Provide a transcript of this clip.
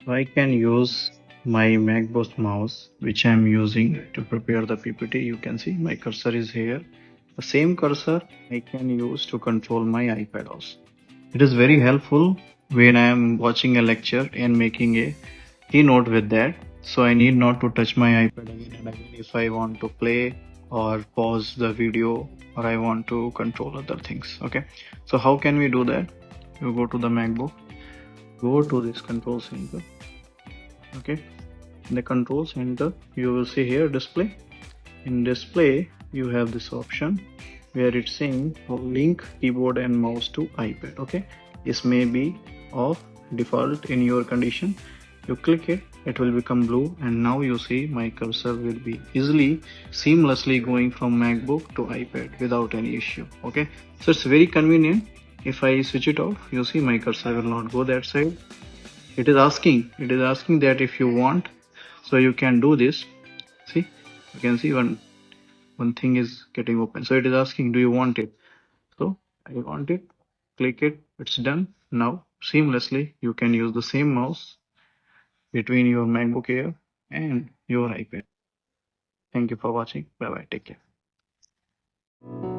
I can use my MacBook mouse, which I am using to prepare the PPT. You can see my cursor is here. The same cursor I can use to control my iPad also. It is very helpful when I am watching a lecture and making a keynote with that. So I need not to touch my iPad again and again if I want to play or pause the video or I want to control other things. Okay. So how can we do that? You go to the MacBook, go to this control center. Okay. In the control center, you will see here display. In display, you have this option where it's saying link keyboard and mouse to iPad. Okay. This may be off default in your condition. You click it, it will become blue, and now you see my cursor will be easily seamlessly going from MacBook to iPad without any issue. Okay, so it's very convenient. If I switch it off, you see my cursor will not go that side. It is asking that if you want, so you can do this. See, you can see one thing is getting open, so it is asking, do you want it? So I want it, click it, it's done. Now seamlessly you can use the same mouse between your MacBook Air and your iPad. Thank you for watching. Bye bye. Take care.